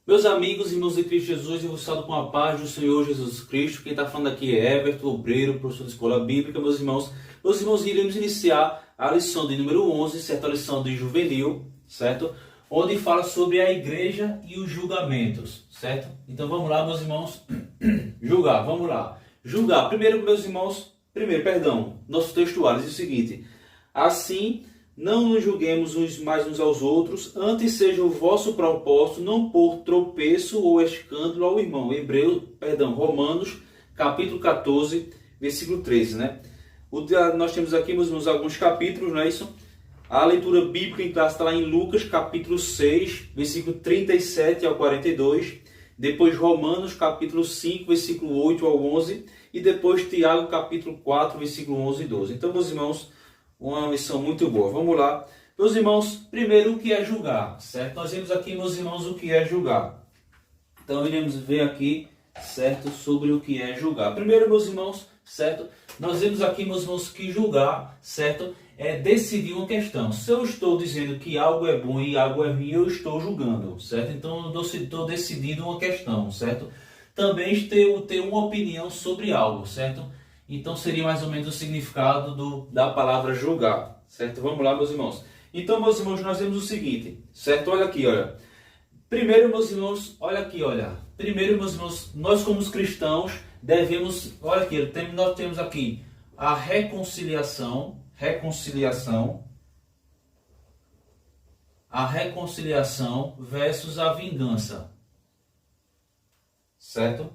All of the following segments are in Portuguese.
Meus amigos e irmãos de Cristo Jesus, eu vos saúdo com a paz do Senhor Jesus Cristo. Quem está falando aqui é Everton, obreiro, professor de escola bíblica. Meus irmãos, iremos iniciar a lição de número 11, certo? A lição de juvenil, certo? Onde fala sobre a igreja e os julgamentos, certo? Então vamos lá, meus irmãos, julgar, vamos lá. Julgar, nosso textuário diz o seguinte: assim, não nos julguemos uns aos outros, antes seja o vosso propósito não pôr tropeço ou escândalo ao irmão. Romanos, capítulo 14, versículo 13, né? Nós temos aqui, meus irmãos, alguns capítulos, não é isso? A leitura bíblica em classe está lá em Lucas, capítulo 6, versículo 37 ao 42. Depois Romanos, capítulo 5, versículo 8 ao 11. E depois Tiago, capítulo 4, versículo 11 e 12. Então, meus irmãos, uma lição muito boa. Vamos lá. Meus irmãos, primeiro o que é julgar, certo? Nós vemos aqui, meus irmãos, o que é julgar. Então, iremos ver aqui, certo, sobre o que é julgar. Primeiro, meus irmãos, certo? Nós vemos aqui, meus irmãos, que julgar, certo, é decidir uma questão. Se eu estou dizendo que algo é bom e algo é ruim, eu estou julgando, certo? Então, eu estou decidindo uma questão, certo? Também ter uma opinião sobre algo, certo? Então seria mais ou menos o significado da palavra julgar, certo? Vamos lá, meus irmãos. Então, meus irmãos, nós temos o seguinte, certo? Olha aqui, olha. Primeiro, meus irmãos, olha aqui, olha. Primeiro, meus irmãos, nós como cristãos devemos, olha aqui, nós temos aqui a reconciliação versus a vingança, certo?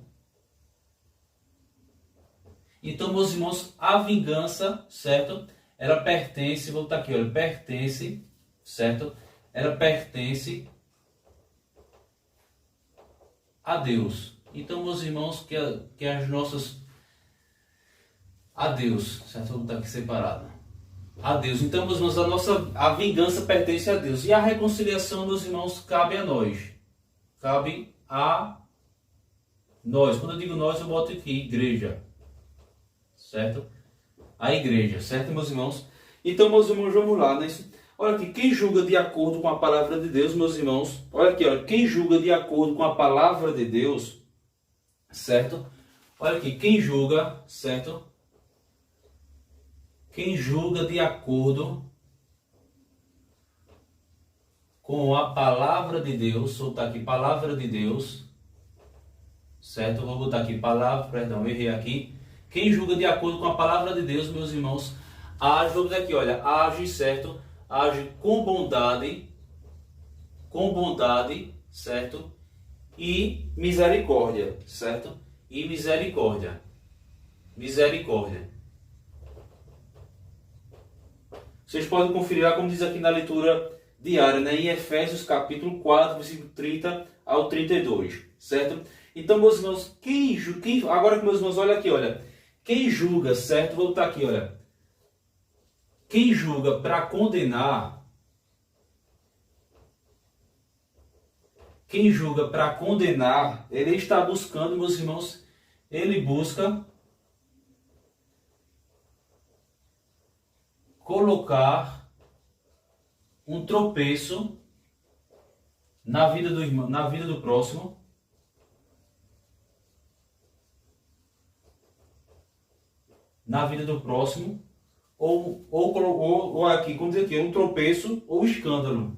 Então, meus irmãos, a vingança, certo? Ela pertence, vou botar aqui, olha, pertence, certo? Ela pertence a Deus. Então, meus irmãos, que as nossas... a Deus, certo? Vou botar aqui separado. A Deus. Então, meus irmãos, a vingança pertence a Deus. E a reconciliação, meus irmãos, cabe a nós. Cabe a nós. Quando eu digo nós, eu boto aqui, igreja. Certo? A igreja, certo, meus irmãos? Então, meus irmãos, vamos lá, né? Olha aqui, quem julga de acordo com a palavra de Deus, meus irmãos? Olha aqui, olha, quem julga de acordo com a palavra de Deus, certo? Olha aqui, quem julga, certo? Quem julga de acordo com a palavra de Deus, vou botar aqui, palavra de Deus, certo? Vou botar aqui, errei aqui. Quem julga de acordo com a palavra de Deus, meus irmãos, age, certo? Age com bondade, certo? E misericórdia, certo? E misericórdia. Vocês podem conferir lá, como diz aqui na leitura diária, né? Em Efésios capítulo 4, versículo 30 ao 32, certo? Então, meus irmãos, agora que meus irmãos, olha aqui, olha. Quem julga, certo? Vou botar aqui, olha. Quem julga para condenar, ele está buscando, meus irmãos, ele busca colocar um tropeço na vida do irmão, na vida do próximo. Na vida do próximo, ou aqui, como dizer aqui, um tropeço ou escândalo.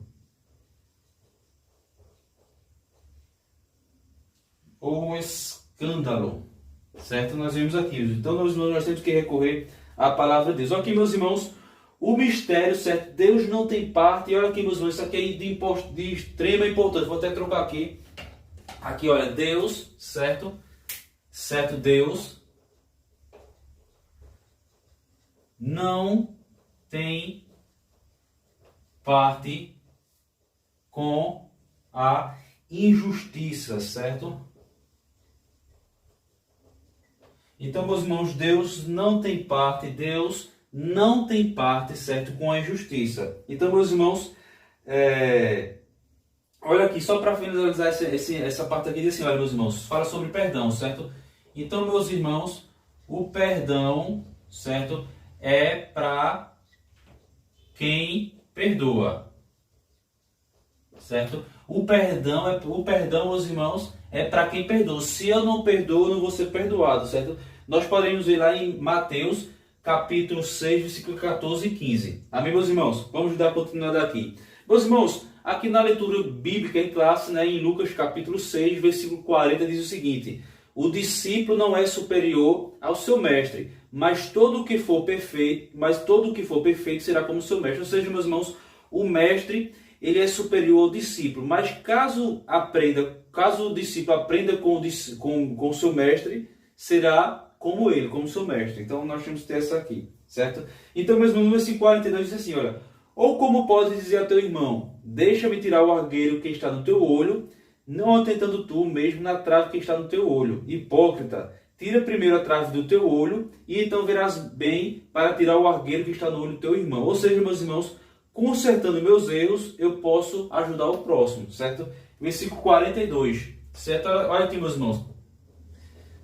Ou um escândalo, certo? Nós vemos aqui. Então, nós temos que recorrer à palavra de Deus. Aqui, meus irmãos, o mistério, certo? Deus não tem parte. E olha aqui, meus irmãos, isso aqui é de extrema importância. Vou até trocar aqui. Aqui, olha, Deus, certo? Certo, Deus não tem parte com a injustiça, certo? Então, meus irmãos, Deus não tem parte, certo, com a injustiça. Então, meus irmãos, olha aqui, só para finalizar essa parte aqui, diz assim, olha, meus irmãos, fala sobre perdão, certo? Então, meus irmãos, o perdão, certo, é para quem perdoa, certo? O perdão, meus irmãos, é para quem perdoa. Se eu não perdoo, eu não vou ser perdoado, certo? Nós podemos ver lá em Mateus, capítulo 6, versículo 14 e 15. Amém, meus irmãos? Vamos dar continuidade aqui. Meus irmãos, aqui na leitura bíblica em classe, né, em Lucas capítulo 6, versículo 40, diz o seguinte: o discípulo não é superior ao seu mestre, mas todo o que for perfeito será como seu mestre. Ou seja, meus irmãos, o mestre, ele é superior ao discípulo, mas caso o discípulo aprenda com o seu mestre, será como ele, como seu mestre. Então nós temos que ter essa aqui, certo? Então, mesmo no versículo 42 diz assim, olha: ou como podes dizer a teu irmão, deixa-me tirar o argueiro que está no teu olho, não atentando tu mesmo na trave que está no teu olho. Hipócrita, tira primeiro a trave do teu olho, e então verás bem para tirar o argueiro que está no olho do teu irmão. Ou seja, meus irmãos, consertando meus erros, eu posso ajudar o próximo, certo? Versículo 42, certo? Olha aqui, meus irmãos.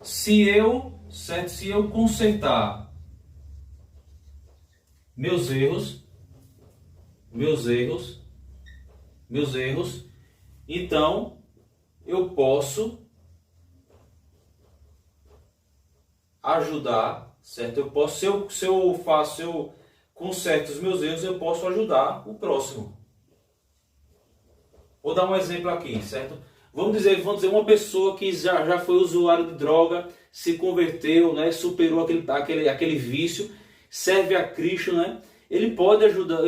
Se eu consertar meus erros, então eu posso ajudar, certo? Eu posso, se eu conserto os meus erros, eu posso ajudar o próximo. Vou dar um exemplo aqui, certo? Vamos dizer uma pessoa que já foi usuário de droga, se converteu, né, superou aquele vício, serve a Cristo, né? Ele pode ajudar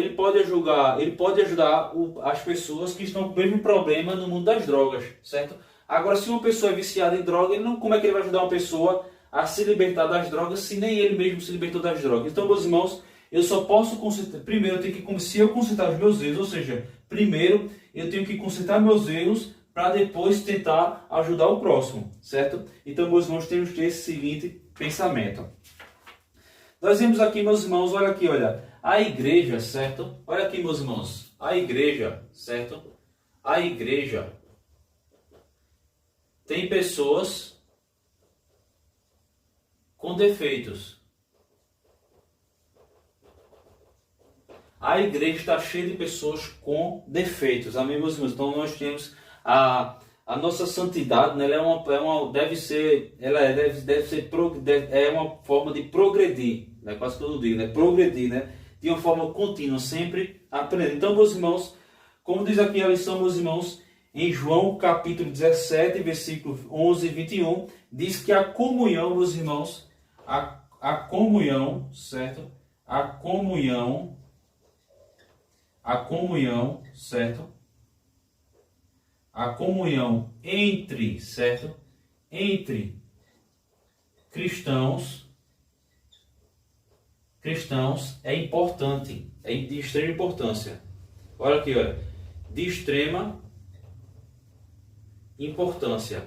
as pessoas que estão com o mesmo problema no mundo das drogas, certo? Agora, se uma pessoa é viciada em droga, como é que ele vai ajudar uma pessoa a se libertar das drogas se nem ele mesmo se libertou das drogas? Então, meus irmãos, eu só posso consertar. Primeiro, se eu consertar os meus erros, ou seja, primeiro eu tenho que consertar meus erros para depois tentar ajudar o próximo, certo? Então, meus irmãos, temos que ter esse seguinte pensamento. Nós vemos aqui, meus irmãos, olha aqui, olha, a igreja, certo? Olha aqui, meus irmãos, a igreja, certo? A igreja tem pessoas com defeitos. A igreja está cheia de pessoas com defeitos. Amém, meus irmãos? Então nós temos a nossa santidade, né? Ela é uma forma de progredir, né? Quase que eu digo, né? Progredir, né? De uma forma contínua, sempre aprendendo. Então, meus irmãos, como diz aqui a lição, meus irmãos, em João capítulo 17, versículo 11 e 21, diz que a comunhão, meus irmãos, a comunhão, certo? A comunhão, certo? A comunhão entre, certo? Entre cristãos é importante, é de extrema importância. Olha aqui, olha, de extrema importância.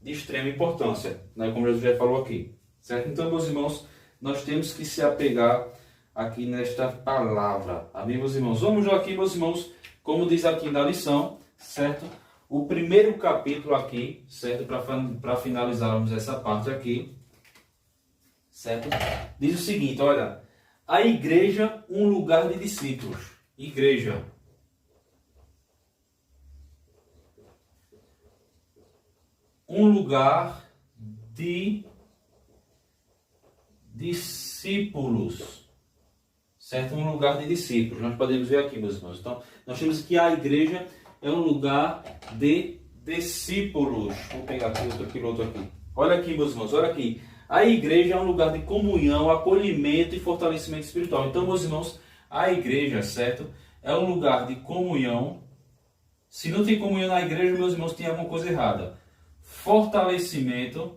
De extrema importância, né? Como Jesus já falou aqui, certo? Então, meus irmãos, nós temos que se apegar aqui nesta palavra. Amém, meus irmãos? Vamos lá aqui, meus irmãos, como diz aqui na lição, certo? O primeiro capítulo aqui, certo? Para finalizarmos essa parte aqui, certo? Diz o seguinte, olha, a igreja, um lugar de discípulos. Igreja. Um lugar de discípulos, certo? Um lugar de discípulos. Nós podemos ver aqui, meus irmãos. Então, nós temos que a igreja é um lugar de discípulos. Vou pegar aqui outro aqui. Olha aqui, meus irmãos, olha aqui. A igreja é um lugar de comunhão, acolhimento e fortalecimento espiritual. Então, meus irmãos, a igreja, certo? É um lugar de comunhão. Se não tem comunhão na igreja, meus irmãos, tem alguma coisa errada. Fortalecimento,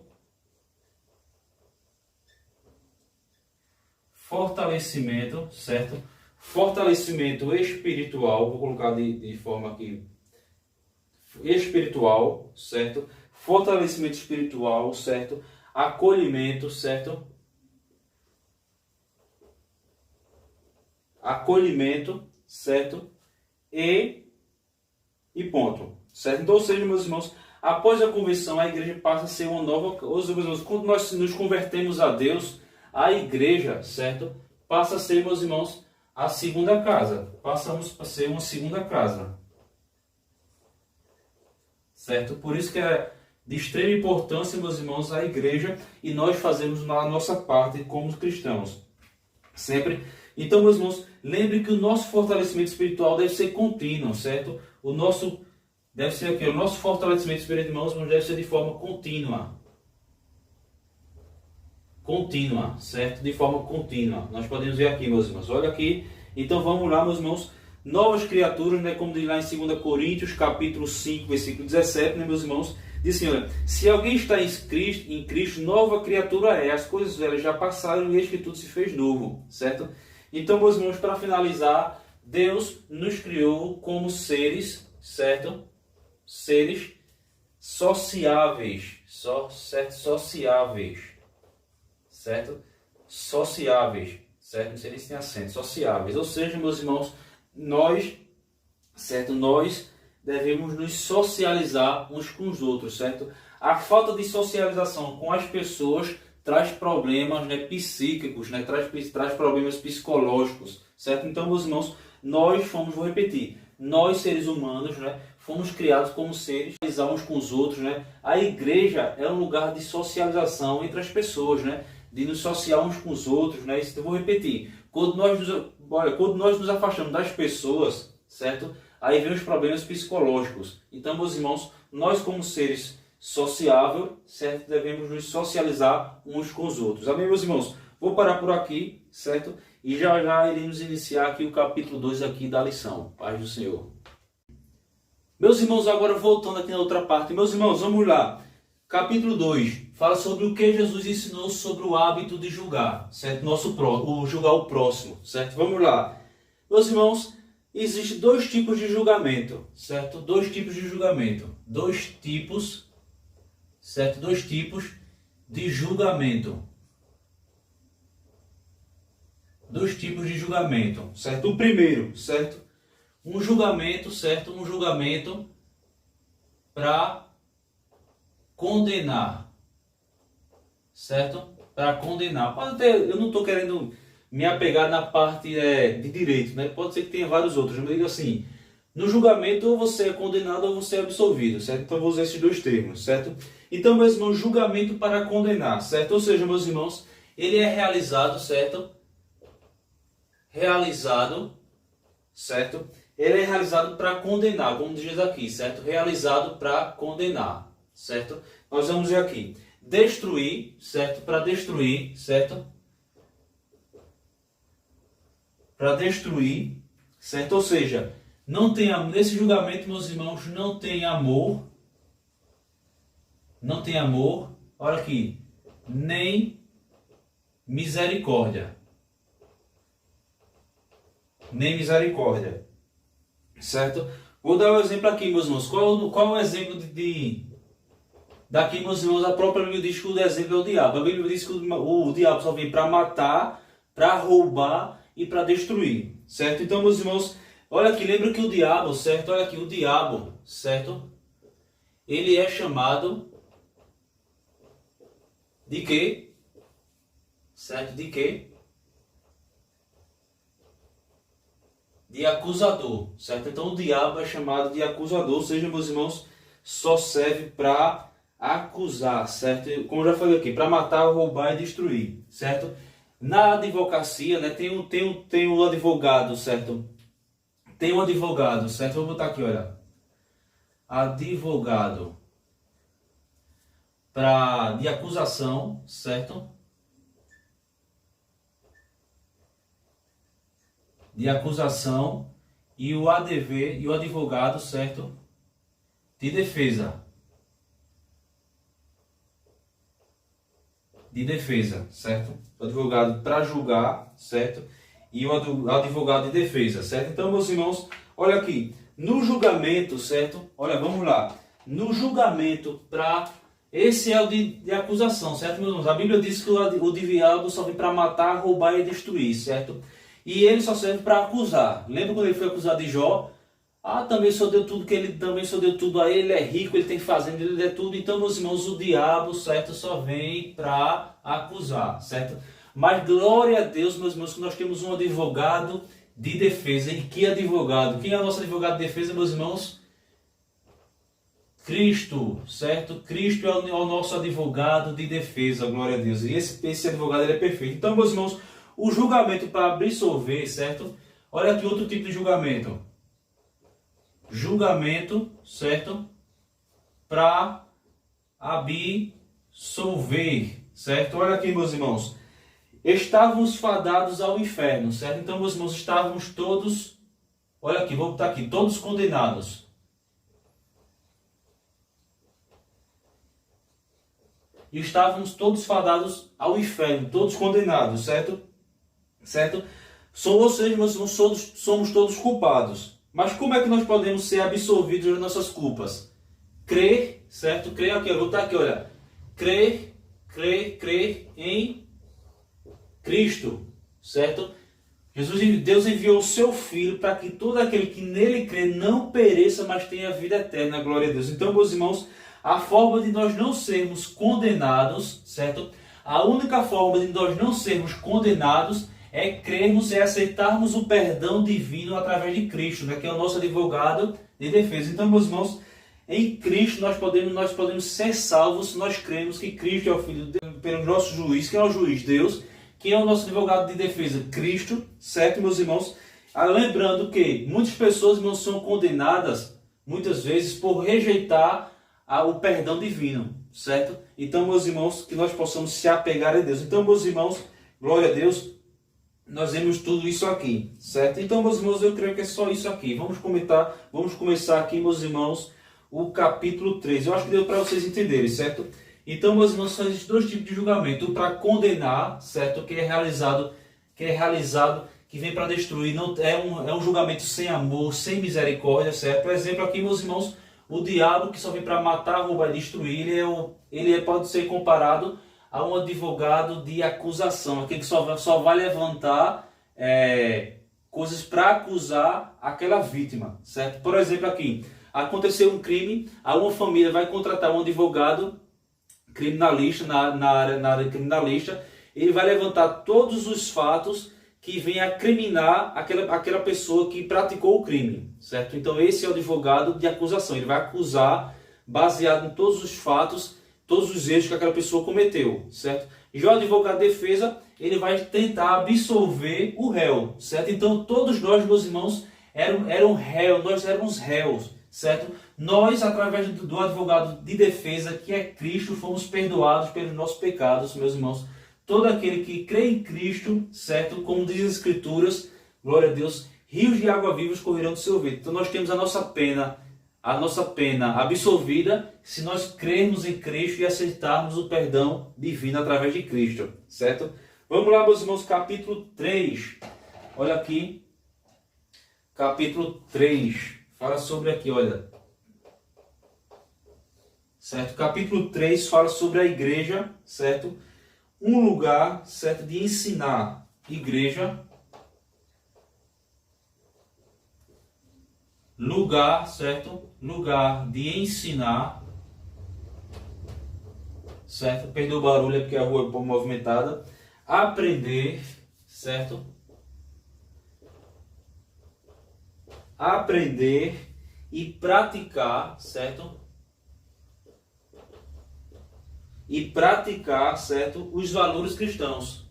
certo? Fortalecimento espiritual, vou colocar de forma aqui, espiritual, certo? Fortalecimento espiritual, certo? Acolhimento, certo? Acolhimento, certo? E ponto, certo? Então, ou seja, meus irmãos, após a conversão, a igreja passa a ser uma nova... Meus irmãos, quando nós nos convertemos a Deus, a igreja, certo? Passa a ser, meus irmãos, a segunda casa. Passamos a ser uma segunda casa. Certo? Por isso que é de extrema importância, meus irmãos, a igreja e nós fazemos a nossa parte como cristãos. Sempre. Então, meus irmãos, lembre que o nosso fortalecimento espiritual deve ser contínuo, certo? O nosso deve ser aqui, o nosso fortalecimento espiritual, irmãos, deve ser de forma contínua. Contínua, certo? De forma contínua. Nós podemos ver aqui, meus irmãos. Olha aqui. Então, vamos lá, meus irmãos. Novas criaturas, né? Como diz lá em 2 Coríntios, capítulo 5, versículo 17, né, meus irmãos? Diz assim, olha, se alguém está em Cristo, nova criatura é. As coisas velhas já passaram e eis que tudo se fez novo, certo? Então, meus irmãos, para finalizar, Deus nos criou como seres, certo? Seres sociáveis, certo? Sociáveis, certo? Sociáveis, certo? Não sei nem se tem acento, sociáveis. Ou seja, meus irmãos, nós, certo? Nós devemos nos socializar uns com os outros, certo? A falta de socialização com as pessoas traz problemas, né, psíquicos, né, traz problemas psicológicos, certo? Então, meus irmãos, nós fomos, vou repetir, nós seres humanos, né, fomos criados como seres, uns com os outros, né? A igreja é um lugar de socialização entre as pessoas, né? De nos sociar uns com os outros, né? Isso eu vou repetir. Quando nós nos afastamos das pessoas, certo? Aí vem os problemas psicológicos. Então, meus irmãos, nós como seres sociáveis, certo? Devemos nos socializar uns com os outros. Amém, meus irmãos? Vou parar por aqui, certo? E já já iremos iniciar aqui o capítulo 2 aqui da lição. Paz do Senhor. Meus irmãos, agora voltando aqui na outra parte. Meus irmãos, vamos lá. Capítulo 2 fala sobre o que Jesus ensinou sobre o hábito de julgar, certo? Julgar o próximo, certo? Vamos lá. Meus irmãos, existem dois tipos de julgamento, certo? Dois tipos de julgamento. Dois tipos, certo? Dois tipos de julgamento. Dois tipos de julgamento, certo? O primeiro, certo? Um julgamento, certo? Um julgamento para condenar, certo? Para condenar. Eu não estou querendo me apegar na parte de direito, né? Pode ser que tenha vários outros. Eu digo assim, no julgamento ou você é condenado ou você é absolvido, certo? Então eu vou usar esses dois termos, certo? Então, meus irmãos, julgamento para condenar, certo? Ou seja, meus irmãos, ele é realizado, certo? Certo? Ele é realizado para condenar, como diz aqui, certo? Realizado para condenar, certo? Nós vamos ver aqui. Destruir, certo? Para destruir, certo? Para destruir, certo? Ou seja, não tem, nesse julgamento, meus irmãos, não tem amor. Não tem amor. Olha aqui. Nem misericórdia. Nem misericórdia. Certo? Vou dar um exemplo aqui, meus irmãos. Qual é o exemplo daqui, meus irmãos? A própria Bíblia diz que o exemplo é o diabo. A Bíblia diz que o diabo só vem para matar, para roubar e para destruir. Certo? Então, meus irmãos, olha aqui, lembra que o diabo, certo? Olha aqui, o diabo, certo? Ele é chamado de quê? Certo? De quê? De acusador, certo? Então o diabo é chamado de acusador, ou seja, meus irmãos, só serve para acusar, certo? Como eu já falei aqui, para matar, roubar e destruir, certo? Na advocacia, né, tem um advogado, certo? Tem um advogado, certo? Vou botar aqui, olha. Advogado de acusação, certo? De acusação e o ADV e o advogado, certo? De defesa. De defesa, certo? O advogado para julgar, certo? E o advogado de defesa, certo? Então, meus irmãos, olha aqui. No julgamento, certo? Olha, vamos lá. No julgamento esse é o de acusação, certo, meus irmãos? A Bíblia diz que o diabo só vem para matar, roubar e destruir, certo? E ele só serve para acusar. Lembra quando ele foi acusado de Jó? Também só deu tudo que ele também só deu tudo a ele, é rico, ele tem fazenda, ele é tudo. Então, meus irmãos, o diabo, certo, só vem para acusar, certo? Mas glória a Deus, meus irmãos, que nós temos um advogado de defesa. E que advogado? Quem é o nosso advogado de defesa, meus irmãos? Cristo, certo? Cristo é o nosso advogado de defesa, glória a Deus. E esse advogado ele é perfeito. Então, meus irmãos, o julgamento para absolver, certo? Olha aqui outro tipo de julgamento. Julgamento, certo? Para absolver, certo? Olha aqui, meus irmãos. Estávamos fadados ao inferno, certo? Então, meus irmãos, estávamos todos, olha aqui, vou botar aqui, todos condenados. E estávamos todos fadados ao inferno, todos condenados, certo? Certo? Ou seja, meus irmãos, somos todos culpados. Mas como é que nós podemos ser absolvidos das nossas culpas? Crer, certo? Crer aqui, eu vou botar aqui, olha. Crer em Cristo, certo? Deus enviou o seu Filho para que todo aquele que nele crê não pereça, mas tenha vida eterna, glória a Deus. Então, meus irmãos, a forma de nós não sermos condenados, certo? A única forma de nós não sermos condenados é crermos e aceitarmos o perdão divino através de Cristo, né? Que é o nosso advogado de defesa. Então, meus irmãos, em Cristo nós podemos ser salvos se nós cremos que Cristo é o Filho de Deus, pelo nosso juiz. Quem é o juiz? Deus. Quem é o nosso advogado de defesa? Cristo, certo, meus irmãos? Lembrando que muitas pessoas não são condenadas, muitas vezes, por rejeitar o perdão divino, certo? Então, meus irmãos, que nós possamos se apegar a Deus. Então, meus irmãos, glória a Deus, nós vemos tudo isso aqui, certo? Então, meus irmãos, eu creio que é só isso aqui. Vamos começar aqui, meus irmãos, o capítulo 3. Eu acho que deu para vocês entenderem, certo? Então, meus irmãos, são esses dois tipos de julgamento. Para condenar, certo? Que é realizado, que vem para destruir. Não, é um julgamento sem amor, sem misericórdia, certo? Por exemplo, aqui, meus irmãos, o diabo que só vem para matar, roubar e destruir, ele pode ser comparado a um advogado de acusação. Aquele que só vai levantar coisas para acusar aquela vítima, certo? Por exemplo, aqui, aconteceu um crime, uma família vai contratar um advogado criminalista, na área criminalista, ele vai levantar todos os fatos que vêm a criminar aquela pessoa que praticou o crime, certo? Então esse é o advogado de acusação, ele vai acusar baseado em todos os fatos, todos os erros que aquela pessoa cometeu, certo? Já o advogado de defesa, ele vai tentar absolver o réu, certo? Então todos nós, meus irmãos, eram réus, nós éramos réus, certo? Nós, através do advogado de defesa, que é Cristo, fomos perdoados pelos nossos pecados, meus irmãos. Todo aquele que crê em Cristo, certo? Como diz as Escrituras, glória a Deus, rios de água viva correrão do seu ventre. Então nós temos a nossa pena absolvida se nós crermos em Cristo e aceitarmos o perdão divino através de Cristo, certo? Vamos lá, meus irmãos, capítulo 3. Olha aqui, capítulo 3. Fala sobre aqui, olha. Certo? Capítulo 3 fala sobre a igreja, certo? Um lugar, certo, de ensinar. Igreja. Lugar, certo? Lugar de ensinar. Certo? Perdeu o barulho, é porque a rua é um pouco movimentada. Aprender, certo? Aprender e praticar, certo? E praticar, certo, os valores cristãos.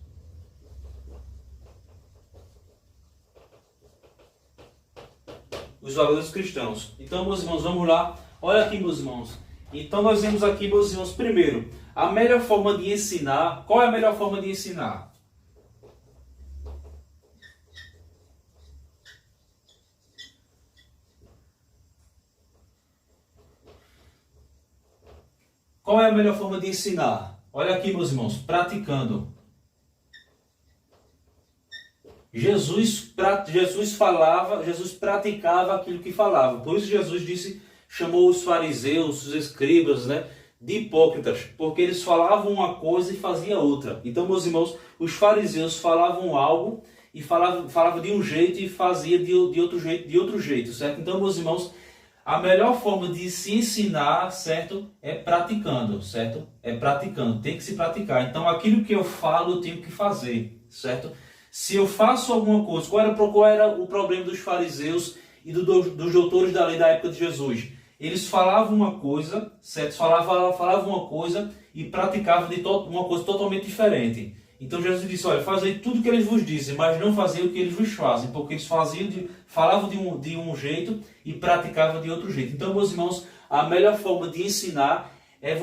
Os valores cristãos. Então, meus irmãos, vamos lá. Olha aqui, meus irmãos. Então, nós vemos aqui, meus irmãos, primeiro, a melhor forma de ensinar. Qual é a melhor forma de ensinar? Qual é a melhor forma de ensinar? Olha aqui, meus irmãos, praticando. Jesus praticava aquilo que falava. Por isso Jesus chamou os fariseus, os escribas, né, de hipócritas, porque eles falavam uma coisa e faziam outra. Então, meus irmãos, os fariseus falavam algo e falavam de um jeito e fazia de outro jeito, certo? Então, meus irmãos, a melhor forma de se ensinar, certo, é praticando, certo? É praticando, tem que se praticar. Então, aquilo que eu falo, eu tenho que fazer, certo? Se eu faço alguma coisa, qual era o problema dos fariseus e dos doutores da lei da época de Jesus? Eles falavam uma coisa, certo? Falavam uma coisa e praticavam uma coisa totalmente diferente. Então Jesus disse, olha, fazei tudo o que eles vos dizem, mas não fazei o que eles vos fazem, porque eles falavam de um jeito e praticavam de outro jeito. Então, meus irmãos, a melhor forma de ensinar é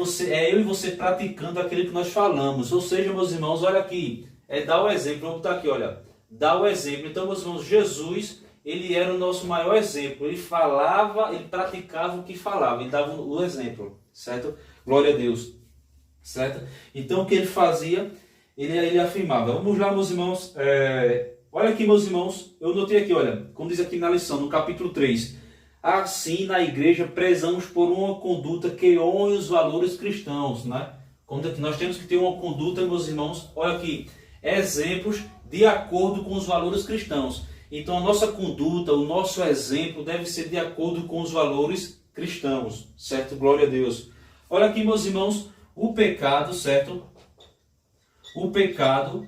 eu e você praticando aquilo que nós falamos. Ou seja, meus irmãos, olha aqui, dar o exemplo. Vamos botar aqui, olha, dar o exemplo. Então, meus irmãos, Jesus, ele era o nosso maior exemplo. Ele falava, ele praticava o que falava, ele dava o exemplo, certo? Glória a Deus, certo? Então, o que ele fazia, ele afirmava. Vamos lá, meus irmãos, olha aqui, meus irmãos, eu notei aqui, olha, como diz aqui na lição, no capítulo 3. Assim, na igreja, prezamos por uma conduta que honre os valores cristãos, né? Nós temos que ter uma conduta, meus irmãos, olha aqui, exemplos de acordo com os valores cristãos. Então, a nossa conduta, o nosso exemplo deve ser de acordo com os valores cristãos, certo? Glória a Deus. Olha aqui, meus irmãos, o pecado, certo? O pecado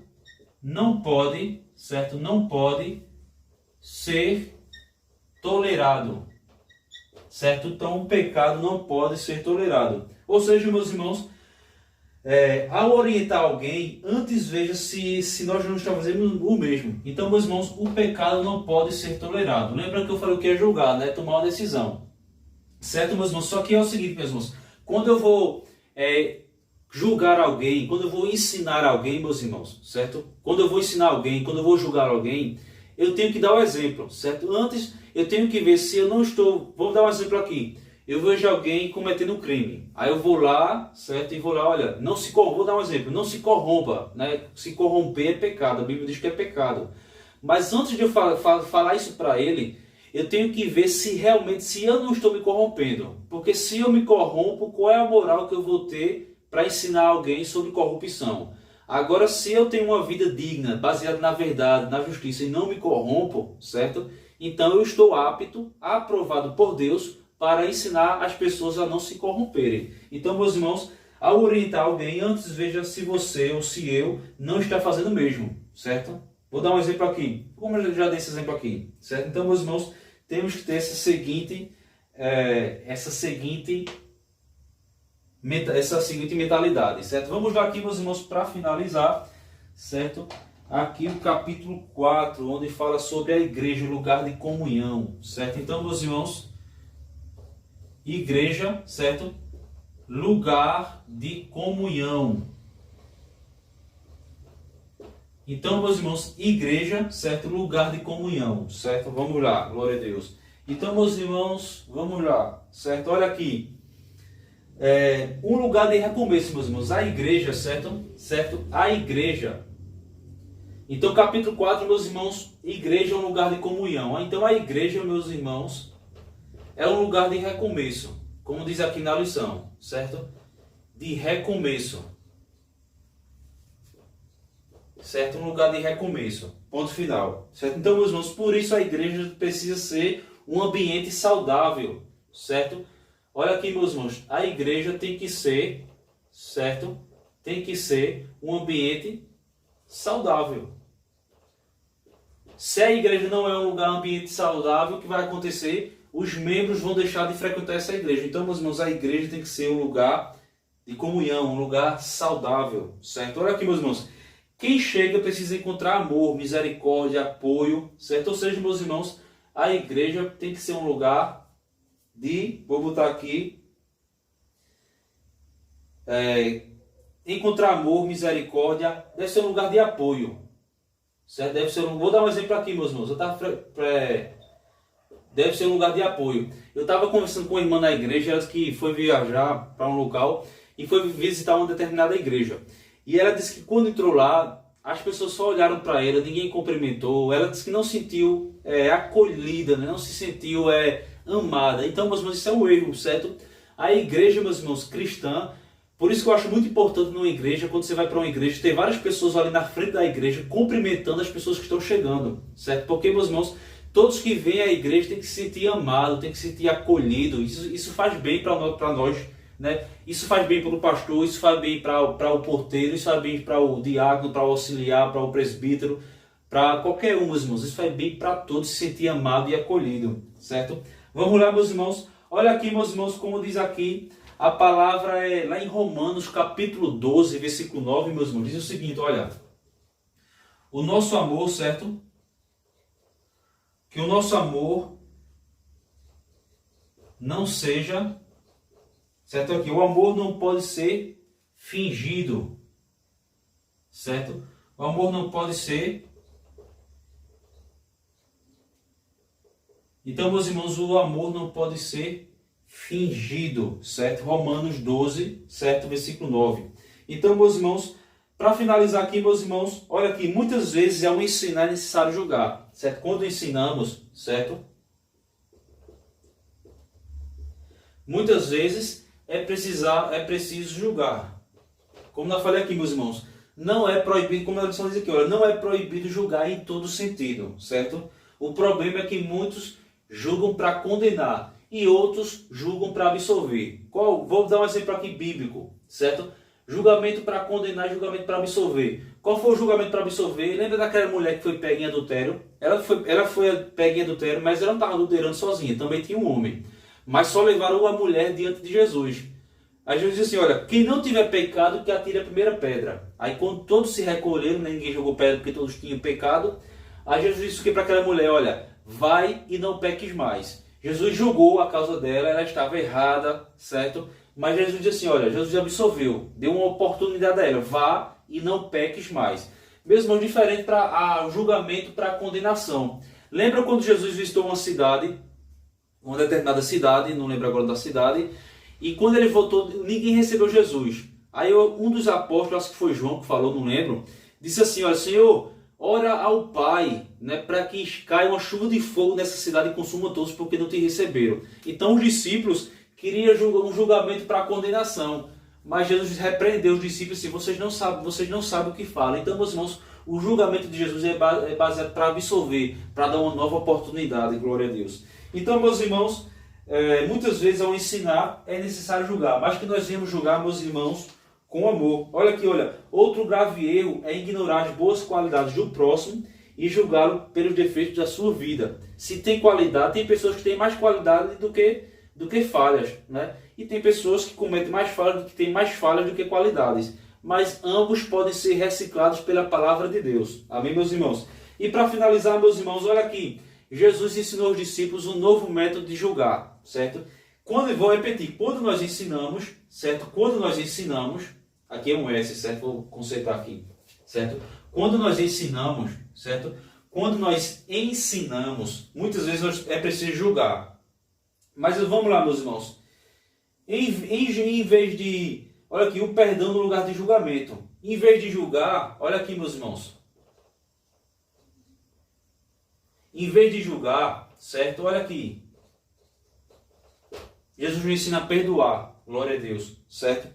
não pode, certo? Não pode ser tolerado. Certo? Então o pecado não pode ser tolerado. Ou seja, meus irmãos, ao orientar alguém, antes veja se nós não estamos fazendo o mesmo. Então, meus irmãos, o pecado não pode ser tolerado. Lembra que eu falei o que é julgar, né? Tomar uma decisão. Certo, meus irmãos? Só que é o seguinte, meus irmãos, quando eu vou julgar alguém, quando eu vou ensinar alguém, meus irmãos, certo? Quando eu vou ensinar alguém, quando eu vou julgar alguém, eu tenho que dar o exemplo, certo? Antes, eu tenho que ver se eu não estou... Vamos dar um exemplo aqui. Eu vejo alguém cometendo um crime. Aí eu vou lá, certo? E vou lá, olha, vou dar um exemplo. Não se corrompa, né? Se corromper é pecado. A Bíblia diz que é pecado. Mas antes de eu falar isso para ele, eu tenho que ver se realmente, se eu não estou me corrompendo. Porque se eu me corrompo, qual é a moral que eu vou ter para ensinar alguém sobre corrupção? Agora, se eu tenho uma vida digna, baseada na verdade, na justiça, e não me corrompo, certo? Então eu estou apto, aprovado por Deus, para ensinar as pessoas a não se corromperem. Então, meus irmãos, ao orientar alguém, antes veja se você ou se eu não está fazendo o mesmo, certo? Vou dar um exemplo aqui, como eu já dei esse exemplo aqui, certo? Então, meus irmãos, temos que ter essa seguinte mentalidade, certo? Vamos lá aqui, meus irmãos, para finalizar, certo? Aqui o capítulo 4, onde fala sobre a igreja, lugar de comunhão, certo? Então, meus irmãos, igreja, certo? Lugar de comunhão. Então, meus irmãos, igreja, certo? Lugar de comunhão, certo? Vamos lá, glória a Deus. Então, meus irmãos, vamos lá, certo? Olha aqui. Um lugar de recomeço, meus irmãos. A igreja, certo? Certo? A igreja. Então, capítulo 4, meus irmãos, igreja é um lugar de comunhão. Então, a igreja, meus irmãos, é um lugar de recomeço. Como diz aqui na lição, certo? De recomeço. Certo? Um lugar de recomeço. Ponto final. Certo? Então, meus irmãos, por isso a igreja precisa ser um ambiente saudável. Certo? Olha aqui, meus irmãos, a igreja tem que ser, certo? Tem que ser um ambiente saudável. Se a igreja não é um ambiente saudável, o que vai acontecer? Os membros vão deixar de frequentar essa igreja. Então, meus irmãos, a igreja tem que ser um lugar de comunhão, um lugar saudável, certo? Olha aqui, meus irmãos, quem chega precisa encontrar amor, misericórdia, apoio, certo? Ou seja, meus irmãos, a igreja tem que ser um lugar vou botar aqui, encontrar amor, misericórdia, deve ser um lugar de apoio, certo? Vou dar um exemplo aqui, meus irmãos, deve ser um lugar de apoio. Eu estava conversando com uma irmã na igreja, ela que foi viajar para um local e foi visitar uma determinada igreja, e ela disse que quando entrou lá, as pessoas só olharam para ela, ninguém cumprimentou, ela disse que não se sentiu acolhida, né? Não se sentiu amada. Então, meus irmãos, isso é um erro, certo? A igreja, meus irmãos, cristã, por isso que eu acho muito importante numa igreja, quando você vai para uma igreja, ter várias pessoas ali na frente da igreja, cumprimentando as pessoas que estão chegando, certo? Porque, meus irmãos, todos que vêm à igreja têm que se sentir amado, têm que se sentir acolhido. Isso faz bem para nós, né? Isso faz bem para o pastor, isso faz bem para o porteiro, isso faz bem para o diácono, para o auxiliar, para o presbítero, para qualquer um, meus irmãos. Isso faz bem para todos se sentir amado e acolhido, certo? Vamos lá, meus irmãos. Olha aqui, meus irmãos, como diz aqui, a palavra é lá em Romanos, capítulo 12, versículo 9, meus irmãos. Diz o seguinte, olha. O nosso amor, certo? Que o nosso amor não seja, certo? Aqui, o amor não pode ser fingido, certo? O amor não pode ser. Então, meus irmãos, o amor não pode ser fingido, certo? Romanos 12, certo? Versículo 9. Então, meus irmãos, para finalizar aqui, meus irmãos, olha aqui, muitas vezes ao ensinar é necessário julgar, certo? Quando ensinamos, certo? Muitas vezes é preciso julgar. Como eu falei aqui, meus irmãos, não é proibido, como a lição diz aqui, olha, não é proibido julgar em todo sentido, certo? O problema é que muitos julgam para condenar e outros julgam para absolver. Vou dar um exemplo aqui bíblico, certo? Julgamento para condenar e julgamento para absolver. Qual foi o julgamento para absolver? Lembra daquela mulher que foi pega em adultério? Ela foi pega em adultério, mas ela não estava adulterando sozinha, também tinha um homem. Mas só levaram a mulher diante de Jesus. Aí Jesus disse assim, olha, quem não tiver pecado, que atire a primeira pedra. Aí quando todos se recolheram, ninguém jogou pedra porque todos tinham pecado. Aí Jesus disse o que para aquela mulher? Olha, vai e não peques mais. Jesus julgou a causa dela, ela estava errada, certo? Mas Jesus disse assim, olha, Jesus absolveu, deu uma oportunidade a ela, vá e não peques mais. Mesmo diferente para o julgamento, para a condenação. Lembra quando Jesus visitou uma cidade, uma determinada cidade, não lembro agora da cidade, e quando ele voltou, ninguém recebeu Jesus. Aí um dos apóstolos, acho que foi João que falou, não lembro, disse assim, olha, Senhor, ora ao Pai, né, para que caia uma chuva de fogo nessa cidade e consuma todos, porque não te receberam. Então os discípulos queriam um julgamento para a condenação, mas Jesus repreendeu os discípulos assim, vocês não sabem o que falam. Então, meus irmãos, o julgamento de Jesus é baseado para absolver, para dar uma nova oportunidade, glória a Deus. Então, meus irmãos, muitas vezes ao ensinar é necessário julgar, mas que nós devemos julgar, meus irmãos, com amor. Olha aqui, olha, outro grave erro é ignorar as boas qualidades do próximo e julgá-lo pelos defeitos da sua vida. Se tem qualidade, tem pessoas que têm mais qualidade do que falhas, né? E tem pessoas que cometem mais falhas, que têm mais falhas do que qualidades. Mas ambos podem ser reciclados pela palavra de Deus. Amém, meus irmãos? E para finalizar, meus irmãos, olha aqui. Jesus ensinou aos discípulos um novo método de julgar, certo? Vou repetir, quando nós ensinamos, certo? Quando nós ensinamos, aqui é um S, certo? Vou consertar aqui, certo? Quando nós ensinamos, certo? Quando nós ensinamos, muitas vezes é preciso julgar. Mas vamos lá, meus irmãos. Em vez de... Olha aqui, o perdão no lugar de julgamento. Em vez de julgar, olha aqui, meus irmãos. Em vez de julgar, certo? Olha aqui. Jesus nos ensina a perdoar. Glória a Deus, certo?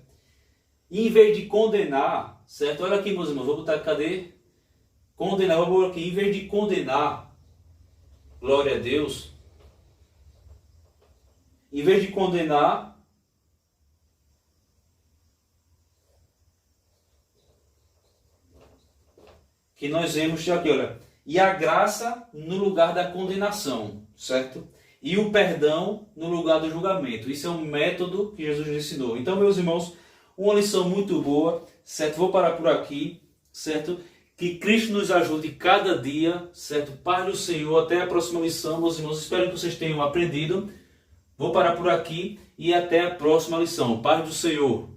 E em vez de condenar, certo? Olha aqui, meus irmãos. Vou botar, cadê? Condenar, vou botar aqui. Em vez de condenar, glória a Deus. Em vez de condenar, que nós vemos aqui, olha, e a graça no lugar da condenação, certo? E o perdão no lugar do julgamento. Isso é um método que Jesus nos ensinou. Então, meus irmãos, uma lição muito boa, certo? Vou parar por aqui, certo? Que Cristo nos ajude cada dia, certo? Paz do Senhor, até a próxima lição, meus irmãos. Espero que vocês tenham aprendido. Vou parar por aqui e até a próxima lição. Paz do Senhor.